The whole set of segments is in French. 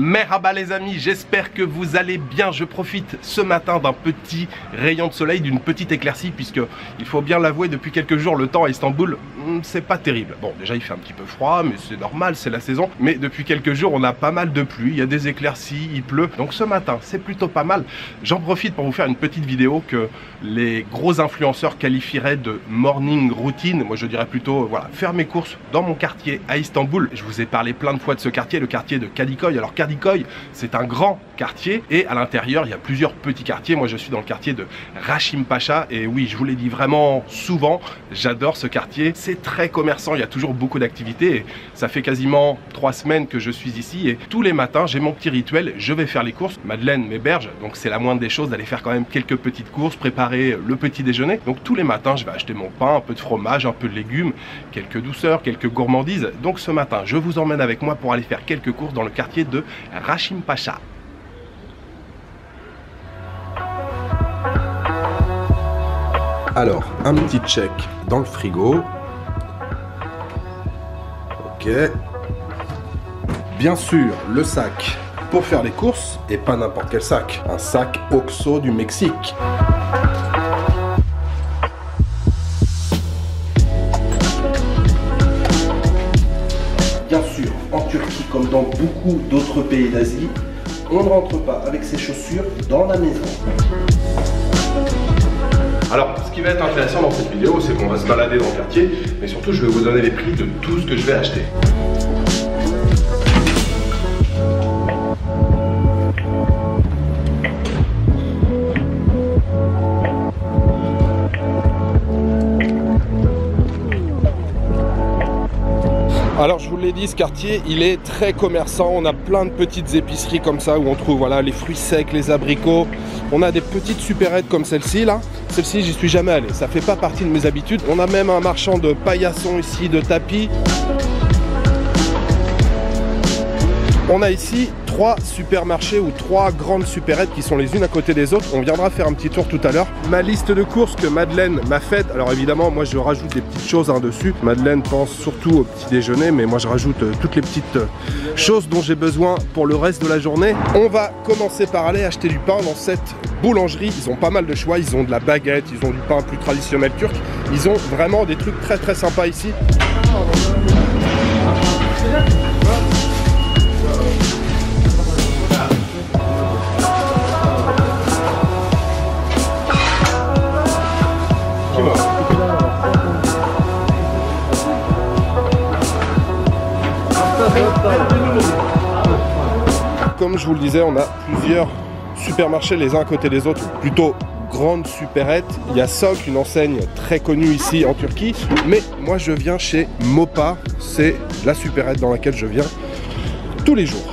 Merhaba les amis, j'espère que vous allez bien. Je profite ce matin d'un petit rayon de soleil, d'une petite éclaircie, puisque il faut bien l'avouer, depuis quelques jours le temps à Istanbul c'est pas terrible. Bon, déjà il fait un petit peu froid, mais c'est normal, c'est la saison. Mais depuis quelques jours on a pas mal de pluie, il y a des éclaircies, il pleut. Donc ce matin c'est plutôt pas mal. J'en profite pour vous faire une petite vidéo que les gros influenceurs qualifieraient de morning routine. Moi je dirais plutôt, voilà, faire mes courses dans mon quartier à Istanbul. Je vous ai parlé plein de fois de ce quartier, le quartier de Kadıköy. Alors Kadıköy, c'est un grand quartier et à l'intérieur il y a plusieurs petits quartiers. Moi je suis dans le quartier de Raşim Paşa et oui, je vous l'ai dit vraiment souvent, j'adore ce quartier. C'est très commerçant, il y a toujours beaucoup d'activités et ça fait quasiment 3 semaines que je suis ici et tous les matins j'ai mon petit rituel, je vais faire les courses. Madeleine m'héberge, donc c'est la moindre des choses d'aller faire quand même quelques petites courses, préparer le petit déjeuner. Donc tous les matins je vais acheter mon pain, un peu de fromage, un peu de légumes, quelques douceurs, quelques gourmandises. Donc ce matin je vous emmène avec moi pour aller faire quelques courses dans le quartier de Raşim Paşa. Alors, un petit check dans le frigo. Ok. Bien sûr, le sac pour faire les courses, et pas n'importe quel sac. Un sac Oxo du Mexique. Bien sûr, en Turquie, comme dans beaucoup d'autres pays d'Asie, on ne rentre pas avec ses chaussures dans la maison. Alors, ce qui va être intéressant dans cette vidéo, c'est qu'on va se balader dans le quartier, mais surtout, je vais vous donner les prix de tout ce que je vais acheter. Alors je vous l'ai dit, ce quartier il est très commerçant, on a plein de petites épiceries comme ça où on trouve voilà, les fruits secs, les abricots. On a des petites supérettes comme celle-ci là. Celle-ci j'y suis jamais allé, ça fait pas partie de mes habitudes. On a même un marchand de paillassons ici, de tapis. On a ici 3 supermarchés ou 3 grandes supérettes qui sont les unes à côté des autres. On viendra faire un petit tour tout à l'heure. Ma liste de courses que Madeleine m'a faite, alors évidemment moi je rajoute des petites choses dessus. Madeleine pense surtout au petit déjeuner, mais moi je rajoute toutes les petites choses dont j'ai besoin pour le reste de la journée. On va commencer par aller acheter du pain dans cette boulangerie. Ils ont pas mal de choix, ils ont de la baguette, ils ont du pain plus traditionnel turc. Ils ont vraiment des trucs très sympas ici. Comme je vous le disais, on a plusieurs supermarchés les uns à côté des autres, plutôt grandes supérettes. Il y a Sok, une enseigne très connue ici en Turquie, mais moi je viens chez Mopa, c'est la supérette dans laquelle je viens tous les jours.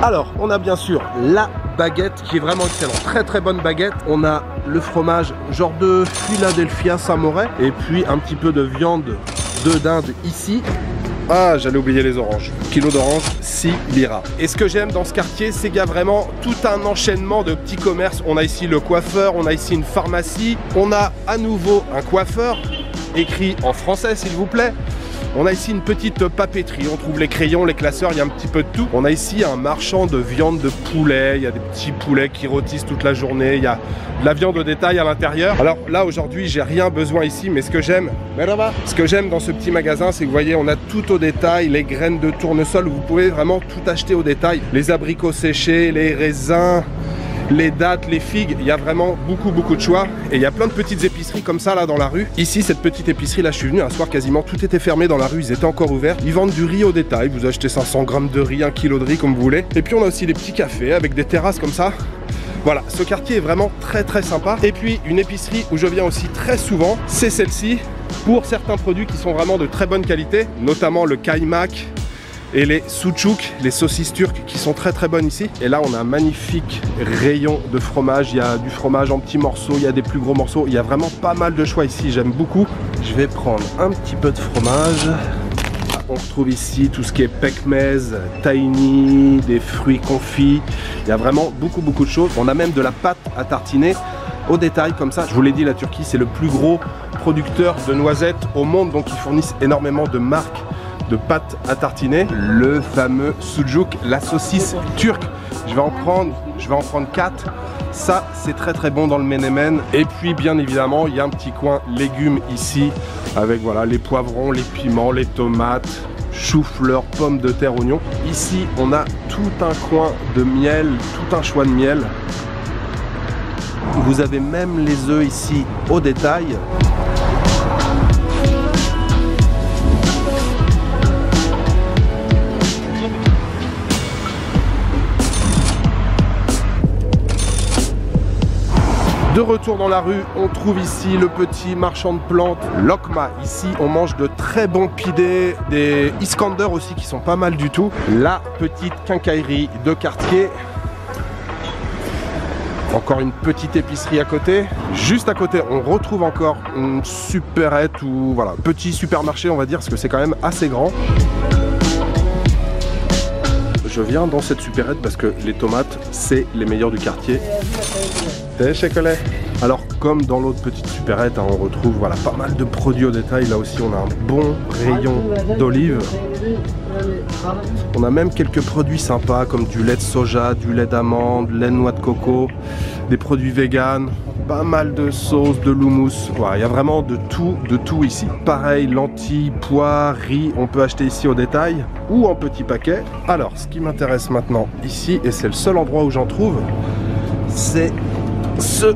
Alors, on a bien sûr la baguette qui est vraiment excellente, très bonne baguette. On a le fromage genre de Philadelphia Samouraï et puis un petit peu de viande de dinde ici. Ah, j'allais oublier les oranges. Kilo d'oranges, 6 liras. Et ce que j'aime dans ce quartier, c'est qu'il y a vraiment tout un enchaînement de petits commerces. On a ici le coiffeur, on a ici une pharmacie, on a à nouveau un coiffeur, écrit en français s'il vous plaît. On a ici une petite papeterie, on trouve les crayons, les classeurs, il y a un petit peu de tout. On a ici un marchand de viande de poulet, il y a des petits poulets qui rôtissent toute la journée, il y a de la viande au détail à l'intérieur. Alors là aujourd'hui j'ai rien besoin ici, mais ce que j'aime dans ce petit magasin, c'est que vous voyez, on a tout au détail, les graines de tournesol, vous pouvez vraiment tout acheter au détail. Les abricots séchés, les raisins, les dattes, les figues, il y a vraiment beaucoup de choix. Et il y a plein de petites épiceries comme ça là dans la rue. Ici, cette petite épicerie là, je suis venu un soir, quasiment tout était fermé dans la rue, ils étaient encore ouverts. Ils vendent du riz au détail, vous achetez 500 grammes de riz, 1 kilo de riz comme vous voulez. Et puis on a aussi des petits cafés avec des terrasses comme ça. Voilà, ce quartier est vraiment très sympa. Et puis une épicerie où je viens aussi très souvent, c'est celle-ci, pour certains produits qui sont vraiment de très bonne qualité, notamment le kaymak, et les souchouk, les saucisses turques qui sont très très bonnes ici. Et là on a un magnifique rayon de fromage, il y a du fromage en petits morceaux, il y a des plus gros morceaux, il y a vraiment pas mal de choix ici, j'aime beaucoup. Je vais prendre un petit peu de fromage. On retrouve ici tout ce qui est pekmez, tahini, des fruits confits, il y a vraiment beaucoup de choses. On a même de la pâte à tartiner au détail comme ça. Je vous l'ai dit, la Turquie c'est le plus gros producteur de noisettes au monde, donc ils fournissent énormément de marques de pâte à tartiner. Le fameux sucuk, la saucisse turque. Je vais en prendre 4. Ça, c'est très très bon dans le menemen. Et puis, bien évidemment, il y a un petit coin légumes ici, avec voilà les poivrons, les piments, les tomates, chou-fleur, pommes de terre, oignons. Ici, on a tout un coin de miel, tout un choix de miel. Vous avez même les œufs ici au détail. De retour dans la rue, on trouve ici le petit marchand de plantes, Lokma. Ici, on mange de très bons pidés, des Iskander aussi qui sont pas mal du tout. La petite quincaillerie de quartier. Encore une petite épicerie à côté. Juste à côté, on retrouve encore une supérette ou voilà, petit supermarché, on va dire, parce que c'est quand même assez grand. Je viens dans cette supérette parce que les tomates, c'est les meilleures du quartier. Alors comme dans l'autre petite supérette, hein, on retrouve voilà, pas mal de produits au détail. Là aussi on a un bon rayon d'olives. On a même quelques produits sympas comme du lait de soja, du lait d'amande, lait de noix de coco, des produits véganes, pas mal de sauces, de l'houmous. Voilà, il y a vraiment de tout ici. Pareil, lentilles, pois, riz, on peut acheter ici au détail ou en petits paquets. Alors ce qui m'intéresse maintenant ici, et c'est le seul endroit où j'en trouve, c'est ce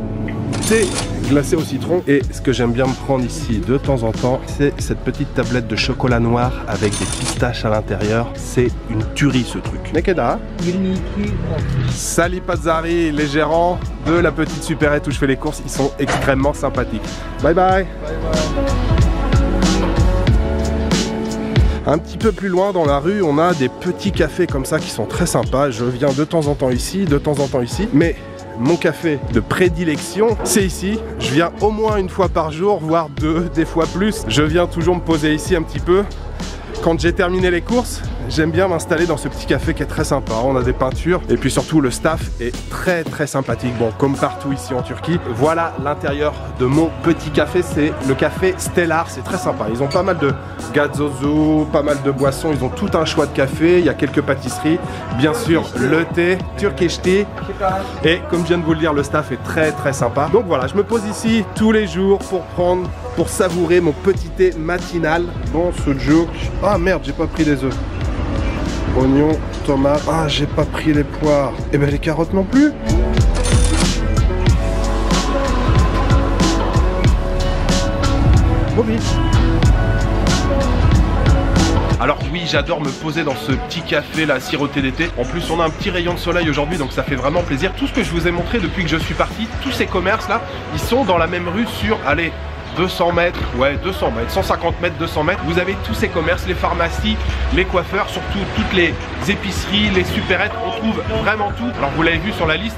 thé glacé au citron. Et ce que j'aime bien me prendre ici de temps en temps, c'est cette petite tablette de chocolat noir avec des pistaches à l'intérieur. C'est une tuerie ce truc. Nekeda. Sali Pazzari, les gérants de la petite supérette où je fais les courses, ils sont extrêmement sympathiques. Bye bye. Un petit peu plus loin dans la rue, on a des petits cafés comme ça qui sont très sympas. Je viens de temps en temps ici, mais mon café de prédilection, c'est ici. Je viens au moins une fois par jour, voire des fois plus. Je viens toujours me poser ici un petit peu. Quand j'ai terminé les courses, j'aime bien m'installer dans ce petit café qui est très sympa. On a des peintures et puis surtout le staff est très très sympathique. Bon, comme partout ici en Turquie. Voilà l'intérieur de mon petit café, c'est le café Stellar, c'est très sympa. Ils ont pas mal de gazozo, pas mal de boissons, ils ont tout un choix de café, il y a quelques pâtisseries, bien sûr le thé, Turkish tea. Et comme je viens de vous le dire, le staff est très très sympa. Donc voilà, je me pose ici tous les jours pour savourer mon petit thé matinal. Bon, sucuk. Ah merde, j'ai pas pris des œufs. Oignons, tomates. Ah, j'ai pas pris les poires. Et ben les carottes non plus. Bobby. Alors oui, j'adore me poser dans ce petit café là, siroté d'été. En plus, on a un petit rayon de soleil aujourd'hui, donc ça fait vraiment plaisir. Tout ce que je vous ai montré depuis que je suis parti, tous ces commerces là, ils sont dans la même rue sur, allez, 200 mètres, ouais 200 mètres, 150 mètres, 200 mètres. Vous avez tous ces commerces, les pharmacies, les coiffeurs, surtout toutes les épiceries, les supérettes, on trouve vraiment tout. Alors vous l'avez vu sur la liste,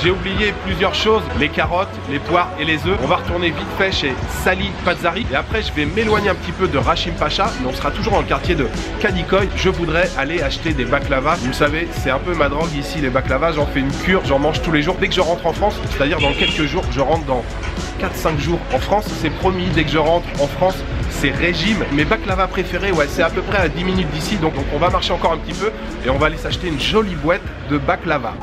j'ai oublié plusieurs choses, les carottes, les poires et les œufs. On va retourner vite fait chez Sali Pazzari et après je vais m'éloigner un petit peu de Rachim Pacha, mais on sera toujours dans le quartier de Kadikoy. Je voudrais aller acheter des baklavas. Vous le savez, c'est un peu ma drogue ici, les baklavas. J'en fais une cure, j'en mange tous les jours. Dès que je rentre en France, c'est-à-dire dans quelques jours, je rentre dans 4-5 jours en France, c'est promis. Dès que je rentre en France, c'est régime. Mes baklavas préférés, ouais, c'est à peu près à 10 minutes d'ici, donc on va marcher encore un petit peu et on va aller s'acheter une jolie boîte de baklava.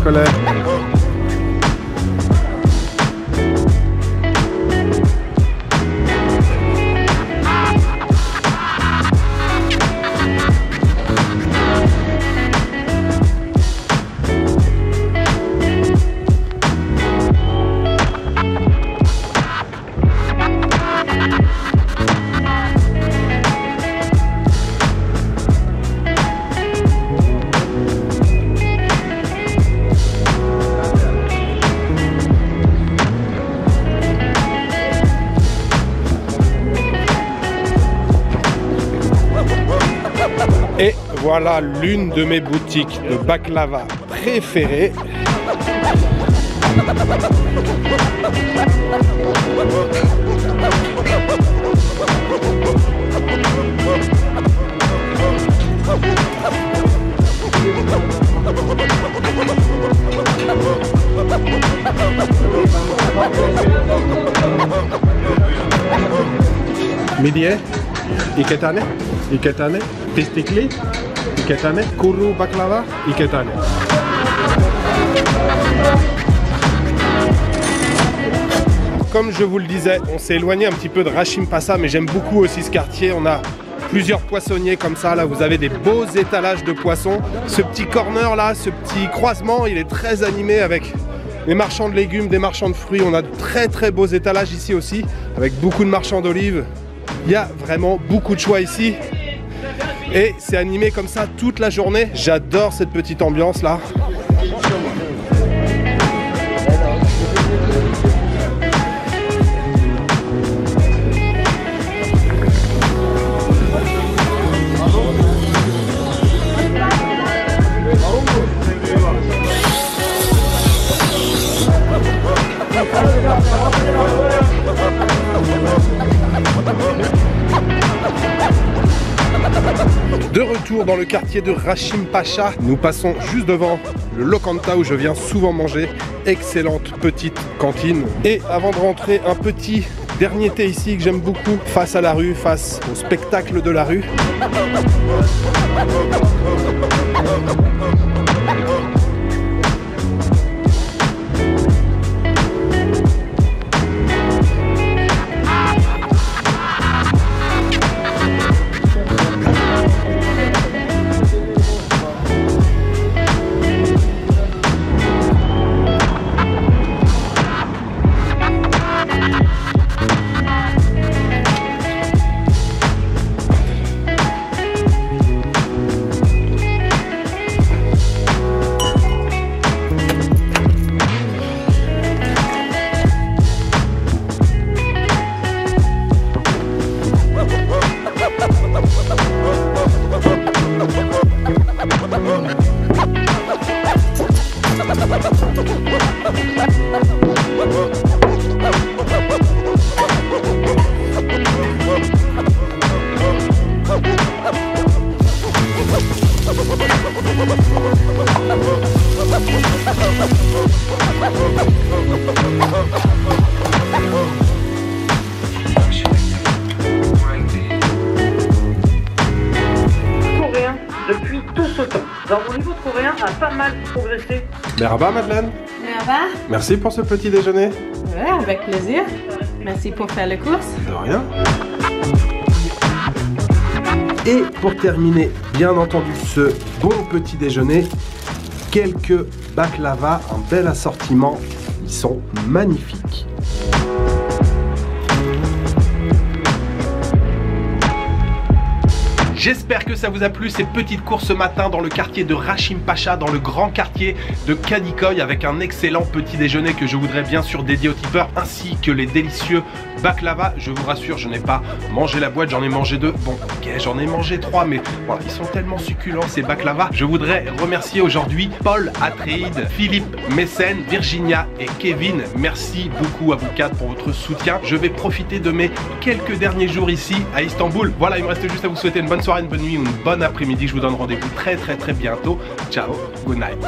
Collet. Et voilà l'une de mes boutiques de baklava préférées. Midye, iketane, iketane, pistikli, iketane, kuru baklava, iketane. Comme je vous le disais, on s'est éloigné un petit peu de Rashim Pasha, mais j'aime beaucoup aussi ce quartier. On a plusieurs poissonniers comme ça, là vous avez des beaux étalages de poissons. Ce petit corner là, ce petit croisement, il est très animé avec des marchands de légumes, des marchands de fruits. On a de très beaux étalages ici aussi, avec beaucoup de marchands d'olives. Il y a vraiment beaucoup de choix ici. Et c'est animé comme ça toute la journée. J'adore cette petite ambiance là. De retour dans le quartier de Rashim Pasha, nous passons juste devant le Lokanta où je viens souvent manger. Excellente petite cantine. Et avant de rentrer, un petit dernier thé ici que j'aime beaucoup, face à la rue, face au spectacle de la rue. Depuis tout ce temps. Alors mon niveau de coréen a pas mal progressé. Merhaba Madeleine. Merhaba. Merci pour ce petit déjeuner. Ouais, avec plaisir. Merci pour faire les courses. De rien. Et pour terminer, bien entendu, ce bon petit déjeuner, quelques baklava, un bel assortiment. Ils sont magnifiques. J'espère que ça vous a plu, ces petites courses ce matin dans le quartier de Rashim Pasha, dans le grand quartier de Kadikoy, avec un excellent petit déjeuner que je voudrais bien sûr dédier aux tipeurs, ainsi que les délicieux baklava. Je vous rassure, je n'ai pas mangé la boîte, j'en ai mangé 2. Bon, ok, j'en ai mangé 3, mais voilà, ils sont tellement succulents ces baklava. Je voudrais remercier aujourd'hui Paul Atreide, Philippe Messen, Virginia et Kevin. Merci beaucoup à vous 4 pour votre soutien. Je vais profiter de mes quelques derniers jours ici à Istanbul. Voilà, il me reste juste à vous souhaiter une bonne soirée, une bonne nuit ou une bonne après-midi. Je vous donne rendez-vous très bientôt. Ciao, good night.